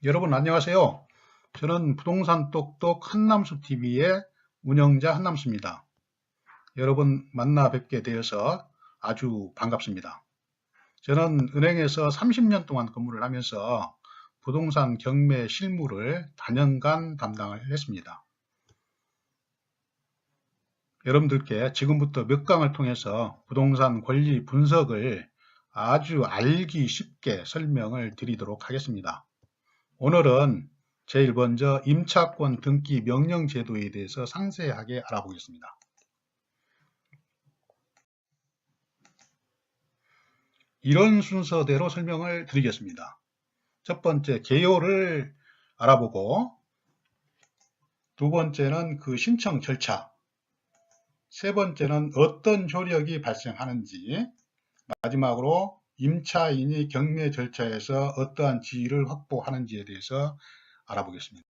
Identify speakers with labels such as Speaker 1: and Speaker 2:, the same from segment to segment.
Speaker 1: 여러분 안녕하세요. 저는 부동산 똑똑 한남수TV의 운영자 한남수입니다. 여러분 만나 뵙게 되어서 아주 반갑습니다. 저는 은행에서 30년 동안 근무를 하면서 부동산 경매 실무를 다년간 담당을 했습니다. 여러분들께 지금부터 몇 강을 통해서 부동산 권리 분석을 아주 알기 쉽게 설명을 드리도록 하겠습니다. 오늘은 제일 먼저 임차권 등기 명령 제도에 대해서 상세하게 알아보겠습니다. 이런 순서대로 설명을 드리겠습니다. 첫 번째, 개요를 알아보고, 두 번째는 그 신청 절차, 세 번째는 어떤 효력이 발생하는지, 마지막으로 임차인이 경매 절차에서 어떠한 지위를 확보하는지에 대해서 알아보겠습니다.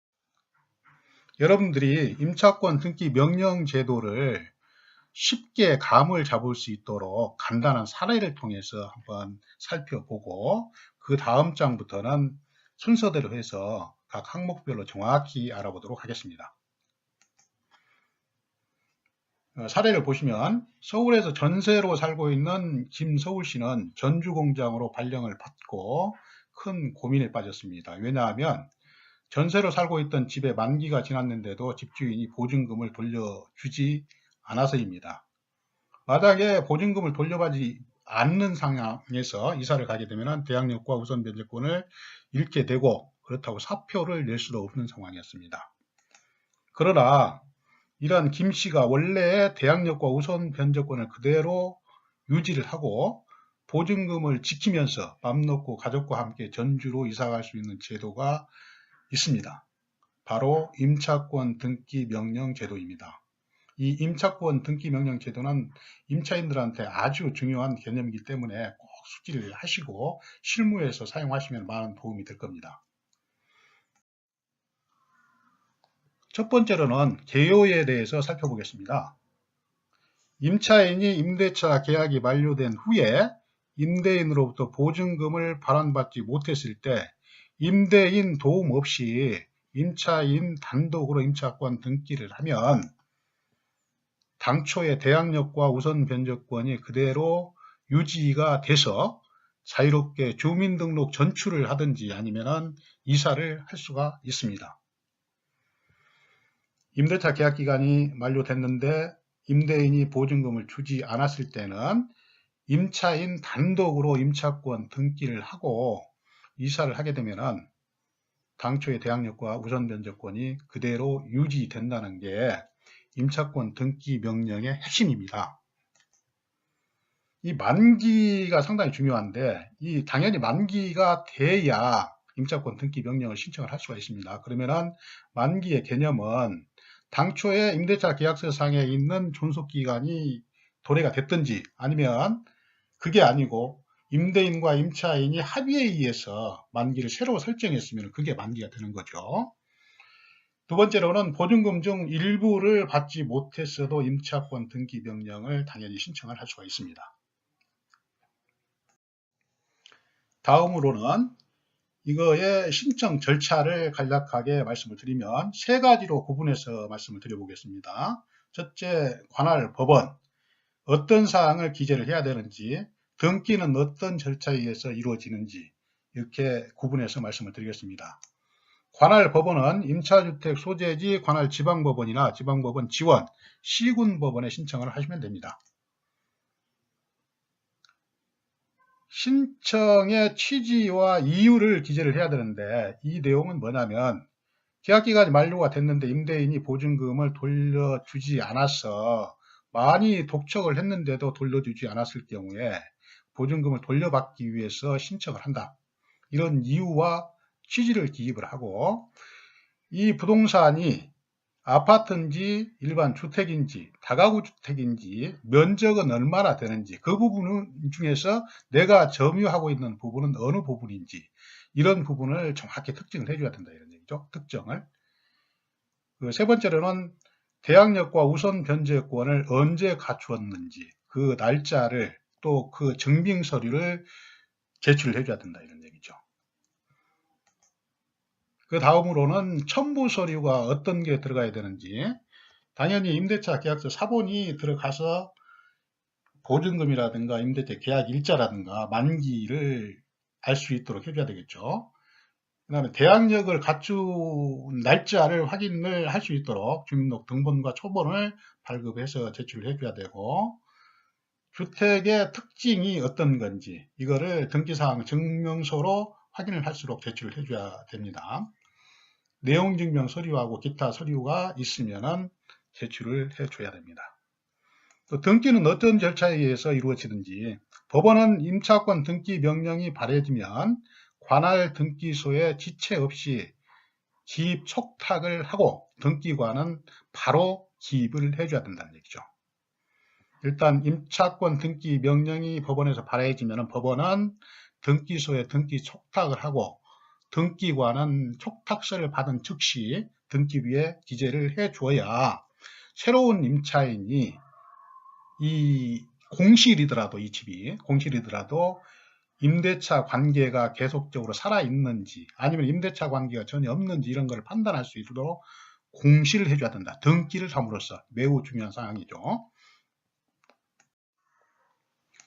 Speaker 1: 여러분들이 임차권 등기 명령 제도를 쉽게 감을 잡을 수 있도록 간단한 사례를 통해서 한번 살펴보고, 그 다음 장부터는 순서대로 해서 각 항목별로 정확히 알아보도록 하겠습니다. 사례를 보시면 서울에서 전세로 살고 있는 김서울 씨는 전주공장으로 발령을 받고 큰 고민에 빠졌습니다. 왜냐하면 전세로 살고 있던 집의 만기가 지났는데도 집주인이 보증금을 돌려주지 않아서입니다. 만약에 보증금을 돌려받지 않는 상황에서 이사를 가게 되면 대항력과 우선 변제권을 잃게 되고, 그렇다고 사표를 낼 수도 없는 상황이었습니다. 그러나 이런 김 씨가 원래 대항력과 우선 변제권을 그대로 유지를 하고 보증금을 지키면서 맘 놓고 가족과 함께 전주로 이사갈 수 있는 제도가 있습니다. 바로 임차권 등기 명령 제도입니다. 이 임차권 등기 명령 제도는 임차인들한테 아주 중요한 개념이기 때문에 꼭 숙지를 하시고 실무에서 사용하시면 많은 도움이 될 겁니다. 첫 번째로는 개요에 대해서 살펴보겠습니다. 임차인이 임대차 계약이 만료된 후에 임대인으로부터 보증금을 발환받지 못했을 때 임대인 도움 없이 임차인 단독으로 임차권 등기를 하면 당초의 대항력과 우선 변제권이 그대로 유지가 돼서 자유롭게 주민등록 전출을 하든지 아니면 이사를 할 수가 있습니다. 임대차 계약 기간이 만료됐는데 임대인이 보증금을 주지 않았을 때는 임차인 단독으로 임차권 등기를 하고 이사를 하게 되면 당초의 대항력과 우선 변제권이 그대로 유지된다는 게 임차권 등기 명령의 핵심입니다. 이 만기가 상당히 중요한데, 당연히 만기가 돼야 임차권 등기 명령을 신청을 할 수가 있습니다. 그러면은 만기의 개념은 당초에 임대차 계약서 상에 있는 존속기간이 도래가 됐든지, 아니면 그게 아니고 임대인과 임차인이 합의에 의해서 만기를 새로 설정했으면 그게 만기가 되는 거죠. 두 번째로는 보증금 중 일부를 받지 못했어도 임차권 등기 명령을 당연히 신청을 할 수가 있습니다. 다음으로는 이거의 신청 절차를 간략하게 말씀을 드리면 세 가지로 구분해서 말씀을 드려보겠습니다. 첫째, 관할 법원, 어떤 사항을 기재를 해야 되는지, 등기는 어떤 절차에 의해서 이루어지는지 이렇게 구분해서 말씀을 드리겠습니다. 관할 법원은 임차주택 소재지 관할 지방법원이나 지방법원 지원, 시군법원에 신청을 하시면 됩니다. 신청의 취지와 이유를 기재를 해야 되는데, 이 내용은 뭐냐면 계약기간이 만료가 됐는데 임대인이 보증금을 돌려주지 않아서 많이 독촉을 했는데도 돌려주지 않았을 경우에 보증금을 돌려받기 위해서 신청을 한다. 이런 이유와 취지를 기입을 하고, 이 부동산이 아파트인지 일반 주택인지 다가구 주택인지 면적은 얼마나 되는지, 그 부분 중에서 내가 점유하고 있는 부분은 어느 부분인지, 이런 부분을 정확히 특징을 해줘야 된다 이런 얘기죠. 특정을. 세 번째로는 대항력과 우선 변제권을 언제 갖추었는지 그 날짜를, 또 그 증빙 서류를 제출해 줘야 된다 이런 얘기죠. 그 다음으로는 첨부 서류가 어떤 게 들어가야 되는지, 당연히 임대차 계약서 사본이 들어가서 보증금이라든가 임대차 계약 일자라든가 만기를 알 수 있도록 해줘야 되겠죠. 그 다음에 대항력을 갖춘 날짜를 확인을 할 수 있도록 주민등록 등본과 초본을 발급해서 제출을 해줘야 되고, 주택의 특징이 어떤 건지 이거를 등기사항 증명서로 확인을 할수록 제출을 해줘야 됩니다. 내용증명 서류하고 기타 서류가 있으면 제출을 해줘야 됩니다. 또 등기는 어떤 절차에 의해서 이루어지는지, 법원은 임차권 등기 명령이 발해지면 관할 등기소에 지체 없이 기입 촉탁을 하고 등기관은 바로 기입을 해줘야 된다는 얘기죠. 일단 임차권 등기 명령이 법원에서 발해지면 법원은 등기소에 등기 촉탁을 하고 등기관은 촉탁서를 받은 즉시 등기부에 기재를 해줘야 새로운 임차인이 이 공실이더라도, 이 집이 공실이더라도 임대차 관계가 계속적으로 살아있는지 아니면 임대차 관계가 전혀 없는지 이런 걸 판단할 수 있도록 공시를 해줘야 된다. 등기를 함으로써 매우 중요한 사항이죠.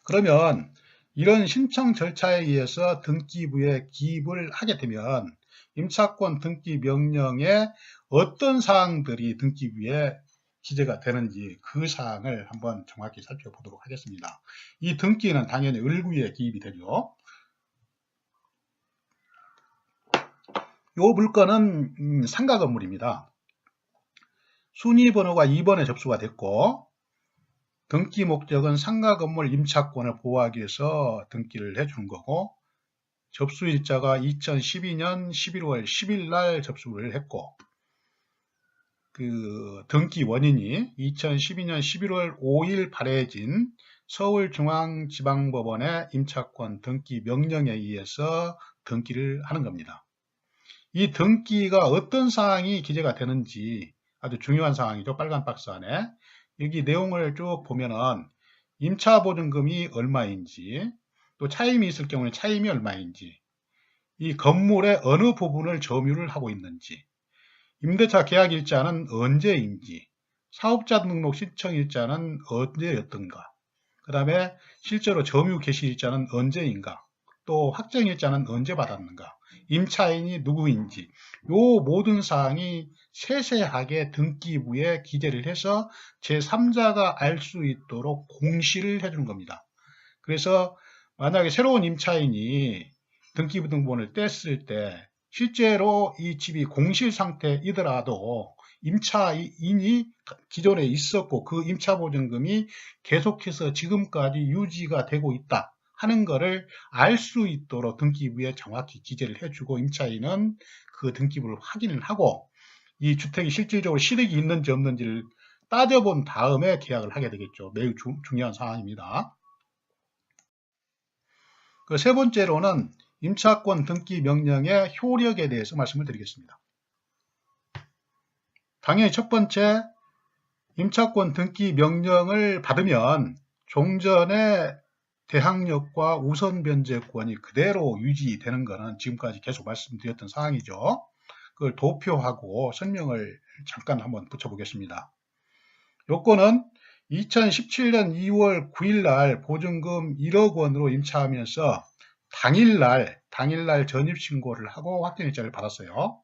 Speaker 1: 그러면 이런 신청 절차에 의해서 등기부에 기입을 하게 되면 임차권 등기 명령에 어떤 사항들이 등기부에 기재가 되는지 그 사항을 한번 정확히 살펴보도록 하겠습니다. 이 등기는 당연히 을구에 기입이 되죠. 이 물건은 상가 건물입니다. 순위번호가 2번에 접수가 됐고 등기 목적은 상가 건물 임차권을 보호하기 위해서 등기를 해준 거고, 접수일자가 2012년 11월 10일 날 접수를 했고, 그 등기 원인이 2012년 11월 5일 발해진 서울중앙지방법원의 임차권 등기 명령에 의해서 등기를 하는 겁니다. 이 등기가 어떤 사항이 기재가 되는지 아주 중요한 사항이죠. 빨간 박스 안에. 여기 내용을 쭉 보면은 임차보증금이 얼마인지, 또 차임이 있을 경우에 차임이 얼마인지, 이 건물의 어느 부분을 점유를 하고 있는지, 임대차 계약일자는 언제인지, 사업자 등록 신청일자는 언제였던가, 그 다음에 실제로 점유 개시일자는 언제인가, 또 확정일자는 언제 받았는가, 임차인이 누구인지, 요 모든 사항이 세세하게 등기부에 기재를 해서 제3자가 알 수 있도록 공시를 해주는 겁니다. 그래서 만약에 새로운 임차인이 등기부 등본을 뗐을 때 실제로 이 집이 공실 상태이더라도 임차인이 기존에 있었고 그 임차보증금이 계속해서 지금까지 유지가 되고 있다 하는 것을 알 수 있도록 등기부에 정확히 기재를 해주고, 임차인은 그 등기부를 확인을 하고 이 주택이 실질적으로 실익이 있는지 없는지를 따져본 다음에 계약을 하게 되겠죠. 매우 중요한 사항입니다. 그 세 번째로는 임차권 등기 명령의 효력에 대해서 말씀을 드리겠습니다. 당연히 첫 번째, 임차권 등기 명령을 받으면 종전의 대항력과 우선 변제권이 그대로 유지되는 것은 지금까지 계속 말씀드렸던 사항이죠. 그걸 도표하고 설명을 잠깐 한번 붙여보겠습니다. 요건은 2017년 2월 9일 날 보증금 1억 원으로 임차하면서 당일날 전입신고를 하고 확정일자를 받았어요.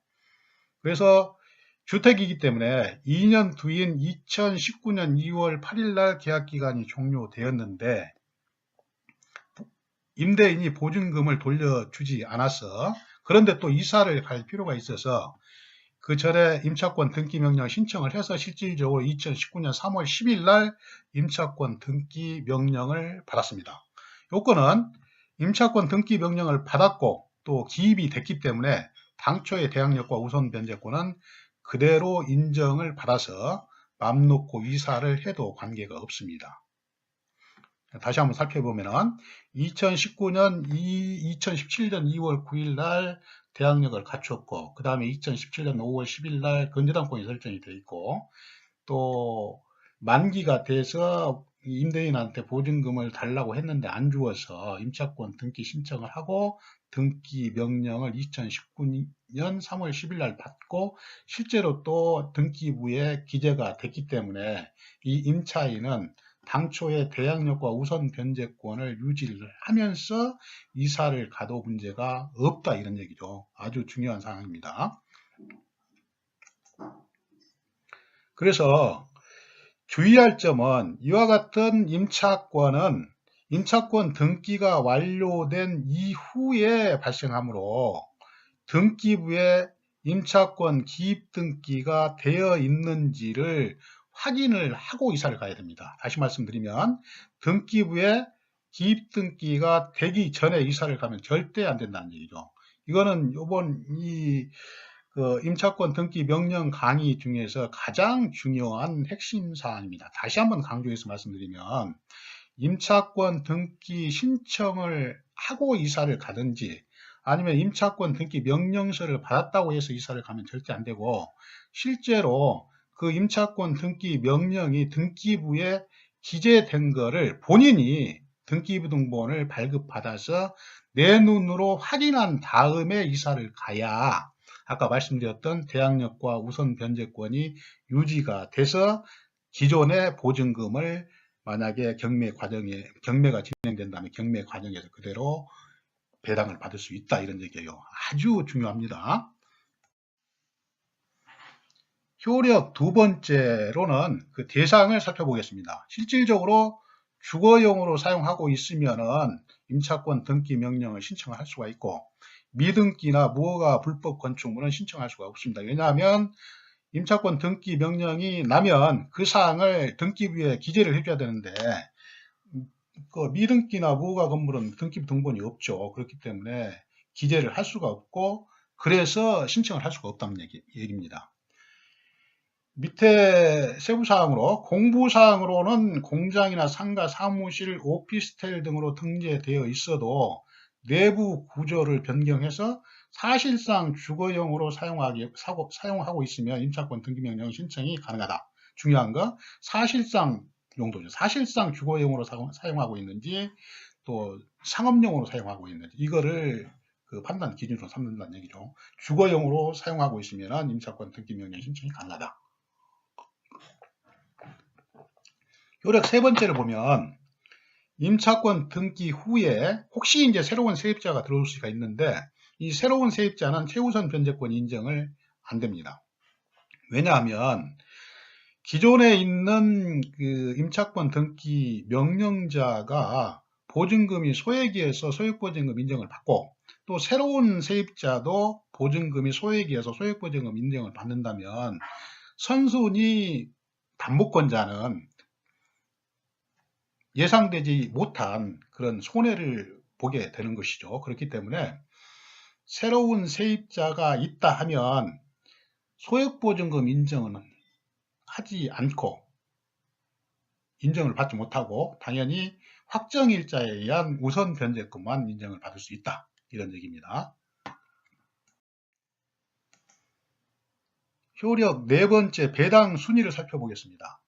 Speaker 1: 그래서 주택이기 때문에 2년 뒤인 2019년 2월 8일 날 계약기간이 종료되었는데 임대인이 보증금을 돌려주지 않았어. 그런데 또 이사를 갈 필요가 있어서 그 전에 임차권 등기 명령 신청을 해서 실질적으로 2019년 3월 10일 날 임차권 등기 명령을 받았습니다. 요건은 임차권 등기 명령을 받았고 또 기입이 됐기 때문에 당초의 대항력과 우선 변제권은 그대로 인정을 받아서 맘 놓고 이사를 해도 관계가 없습니다. 다시 한번 살펴보면 2017년 2월 9일 날 대항력을 갖췄고, 그 다음에 2017년 5월 10일 날 건재당권이 설정이 되어 있고, 또 만기가 돼서 임대인한테 보증금을 달라고 했는데 안 주어서 임차권 등기 신청을 하고 등기 명령을 2019년 3월 10일 날 받고 실제로 또 등기부에 기재가 됐기 때문에 이 임차인은 당초의 대항력과 우선 변제권을 유지를 하면서 이사를 가도 문제가 없다 이런 얘기죠. 아주 중요한 사항입니다. 그래서 주의할 점은 이와 같은 임차권은 임차권 등기가 완료된 이후에 발생하므로 등기부에 임차권 기입 등기가 되어 있는지를 확인을 하고 이사를 가야 됩니다. 다시 말씀드리면 등기부에 기입 등기가 되기 전에 이사를 가면 절대 안 된다는 얘기죠. 이거는 이번 임차권 등기 명령 강의 중에서 가장 중요한 핵심 사항입니다. 다시 한번 강조해서 말씀드리면 임차권 등기 신청을 하고 이사를 가든지 아니면 임차권 등기 명령서를 받았다고 해서 이사를 가면 절대 안 되고 실제로 그 임차권 등기 명령이 등기부에 기재된 거를 본인이 등기부 등본을 발급받아서 내 눈으로 확인한 다음에 이사를 가야 아까 말씀드렸던 대항력과 우선 변제권이 유지가 돼서 기존의 보증금을 만약에 경매가 진행된다면 경매 과정에서 그대로 배당을 받을 수 있다 이런 얘기예요. 아주 중요합니다. 효력 두 번째로는 그 대상을 살펴보겠습니다. 실질적으로 주거용으로 사용하고 있으면은 임차권 등기 명령을 신청할 수가 있고 미등기나 무허가 불법 건축물은 신청할 수가 없습니다. 왜냐하면 임차권 등기 명령이 나면 그 사항을 등기부에 기재를 해줘야 되는데 그 미등기나 무허가 건물은 등기부 등본이 없죠. 그렇기 때문에 기재를 할 수가 없고 그래서 신청을 할 수가 없다는 얘기입니다. 밑에 세부사항으로 공부사항으로는 공장이나 상가, 사무실, 오피스텔 등으로 등재되어 있어도 내부 구조를 변경해서 사실상 주거용으로 사용하고 있으면 임차권 등기명령 신청이 가능하다. 중요한 거 사실상 용도죠. 사실상 주거용으로 사용하고 있는지 또 상업용으로 사용하고 있는지 이거를 그 판단 기준으로 삼는다는 얘기죠. 주거용으로 사용하고 있으면 임차권 등기명령 신청이 가능하다. 요약 세 번째를 보면 임차권 등기 후에 혹시 이제 새로운 세입자가 들어올 수가 있는데 이 새로운 세입자는 최우선 변제권 인정을 안 됩니다. 왜냐하면 기존에 있는 그 임차권 등기 명령자가 보증금이 소액이어서 소액보증금 인정을 받고 또 새로운 세입자도 보증금이 소액이어서 소액보증금 인정을 받는다면 선순위 담보권자는 예상되지 못한 그런 손해를 보게 되는 것이죠. 그렇기 때문에 새로운 세입자가 있다 하면 소액보증금 인정은 하지 않고 인정을 받지 못하고 당연히 확정일자에 의한 우선 변제권만 인정을 받을 수 있다. 이런 얘기입니다. 효력 네 번째 배당 순위를 살펴보겠습니다.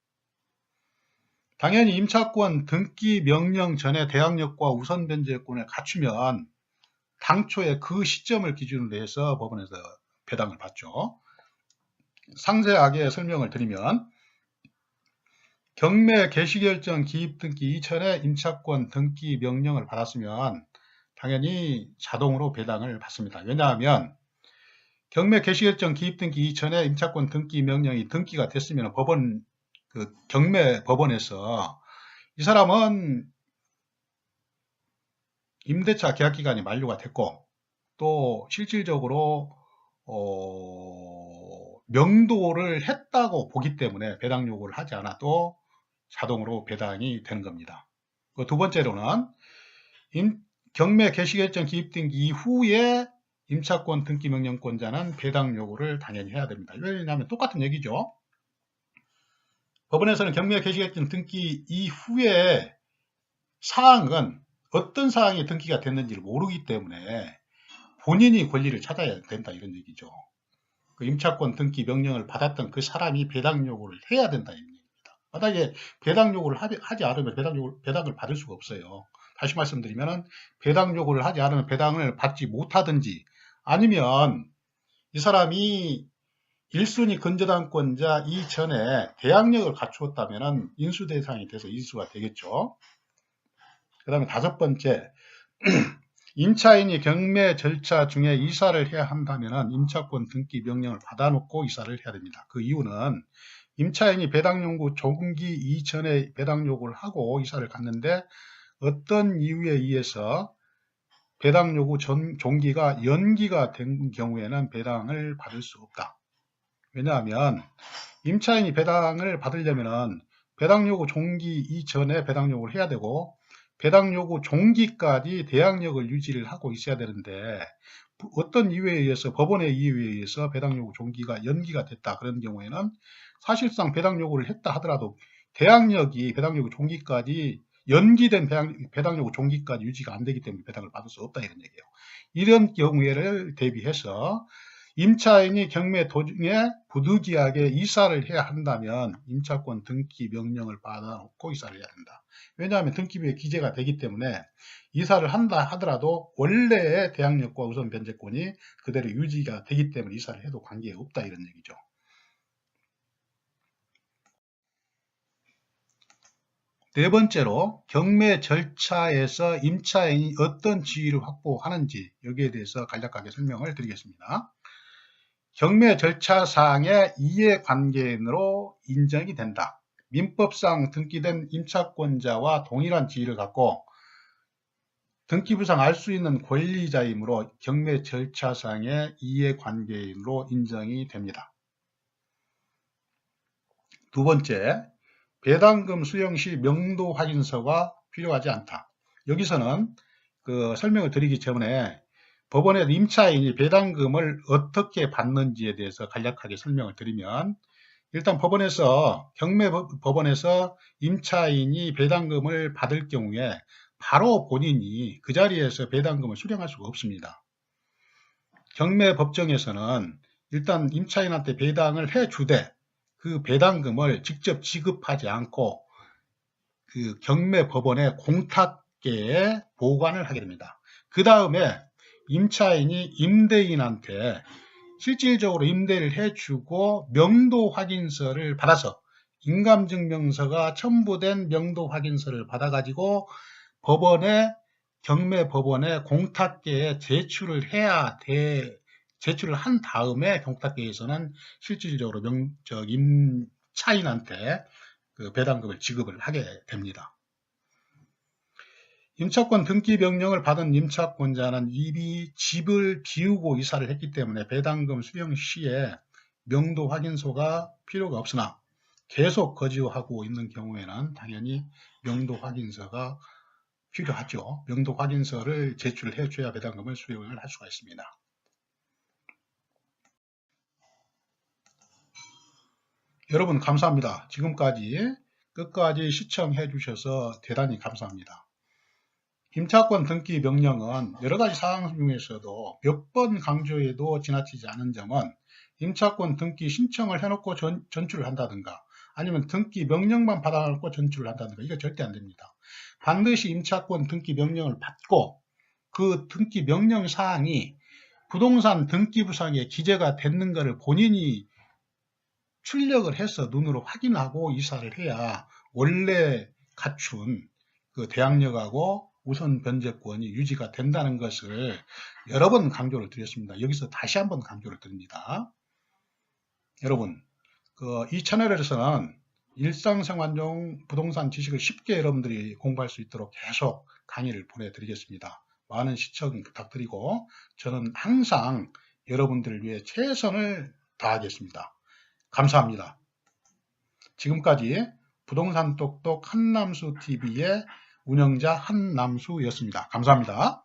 Speaker 1: 당연히 임차권 등기 명령 전에 대항력과 우선 변제권을 갖추면 당초에 그 시점을 기준으로 해서 법원에서 배당을 받죠. 상세하게 설명을 드리면 경매 개시결정 기입 등기 이전에 임차권 등기 명령을 받았으면 당연히 자동으로 배당을 받습니다. 왜냐하면 경매 개시결정 기입 등기 이전에 임차권 등기 명령이 등기가 됐으면 법원 경매 법원에서 이 사람은 임대차 계약기간이 만료가 됐고 또 실질적으로 명도를 했다고 보기 때문에 배당 요구를 하지 않아도 자동으로 배당이 되는 겁니다. 두 번째로는 경매 개시결정 기입 등기 이후에 임차권 등기 명령권자는 배당 요구를 당연히 해야 됩니다. 왜냐하면 똑같은 얘기죠. 법원에서는 경매 개시결정 등기 이후에 사항은 어떤 사항이 등기가 됐는지를 모르기 때문에 본인이 권리를 찾아야 된다 이런 얘기죠. 그 임차권 등기 명령을 받았던 그 사람이 배당 요구를 해야 된다 이런 얘기입니다. 만약에 배당 요구를 하지 않으면 배당을 받을 수가 없어요. 다시 말씀드리면 배당 요구를 하지 않으면 배당을 받지 못하든지, 아니면 이 사람이 1순위 근저당권자 이전에 대항력을 갖추었다면 인수 대상이 돼서 인수가 되겠죠. 그 다음에 5번째, 임차인이 경매 절차 중에 이사를 해야 한다면 임차권 등기 명령을 받아놓고 이사를 해야 됩니다. 그 이유는 임차인이 배당 요구 종기 이전에 배당 요구를 하고 이사를 갔는데 어떤 이유에 의해서 배당 요구 종기가 연기가 된 경우에는 배당을 받을 수 없다. 왜냐하면 임차인이 배당을 받으려면 배당 요구 종기 이전에 배당 요구를 해야 되고 배당 요구 종기까지 대항력을 유지를 하고 있어야 되는데, 어떤 이유에 의해서, 법원의 이유에 의해서 배당 요구 종기가 연기가 됐다 그런 경우에는 사실상 배당 요구를 했다 하더라도 대항력이 배당 요구 종기까지 연기된 배당 요구 종기까지 유지가 안 되기 때문에 배당을 받을 수 없다 이런 얘기예요. 이런 경우를 대비해서 임차인이 경매 도중에 부득이하게 이사를 해야 한다면 임차권 등기 명령을 받아놓고 이사를 해야 된다. 왜냐하면 등기부에 기재가 되기 때문에 이사를 한다 하더라도 원래의 대항력과 우선 변제권이 그대로 유지가 되기 때문에 이사를 해도 관계가 없다 이런 얘기죠. 네 번째로 경매 절차에서 임차인이 어떤 지위를 확보하는지 여기에 대해서 간략하게 설명을 드리겠습니다. 경매 절차상의 이해관계인으로 인정이 된다. 민법상 등기된 임차권자와 동일한 지위를 갖고 등기부상 알 수 있는 권리자이므로 경매 절차상의 이해관계인으로 인정이 됩니다. 두 번째, 배당금 수령 시 명도 확인서가 필요하지 않다. 여기서는 설명을 드리기 전에 법원에 임차인이 배당금을 어떻게 받는지에 대해서 간략하게 설명을 드리면, 일단 경매 법원에서 임차인이 배당금을 받을 경우에 바로 본인이 그 자리에서 배당금을 수령할 수가 없습니다. 경매 법정에서는 일단 임차인한테 배당을 해주되 그 배당금을 직접 지급하지 않고 그 경매 법원의 공탁계에 보관을 하게 됩니다. 그 다음에 임차인이 임대인한테 실질적으로 임대를 해주고 명도 확인서를 받아서 인감증명서가 첨부된 명도 확인서를 받아가지고 경매 법원의 공탁계에 제출을 제출을 한 다음에 공탁계에서는 실질적으로 임차인한테 그 배당금을 지급을 하게 됩니다. 임차권 등기 명령을 받은 임차권자는 이미 집을 비우고 이사를 했기 때문에 배당금 수령 시에 명도 확인서가 필요가 없으나 계속 거주하고 있는 경우에는 당연히 명도 확인서가 필요하죠. 명도 확인서를 제출해 줘야 배당금을 수령을 할 수가 있습니다. 여러분 감사합니다. 지금까지 끝까지 시청해 주셔서 대단히 감사합니다. 임차권 등기 명령은 여러가지 사항 중에서도 몇 번 강조해도 지나치지 않은 점은 임차권 등기 신청을 해놓고 전출을 한다든가 아니면 등기 명령만 받아놓고 전출을 한다든가 이거 절대 안 됩니다. 반드시 임차권 등기 명령을 받고 그 등기 명령 사항이 부동산 등기부상에 기재가 됐는 것을 본인이 출력을 해서 눈으로 확인하고 이사를 해야 원래 갖춘 그 대항력하고 우선 변제권이 유지가 된다는 것을 여러 번 강조를 드렸습니다. 여기서 다시 한번 강조를 드립니다. 여러분, 이 채널에서는 일상생활용 부동산 지식을 쉽게 여러분들이 공부할 수 있도록 계속 강의를 보내드리겠습니다. 많은 시청 부탁드리고 저는 항상 여러분들을 위해 최선을 다하겠습니다. 감사합니다. 지금까지 부동산 똑똑 한남수TV의 운영자 한남수였습니다. 감사합니다.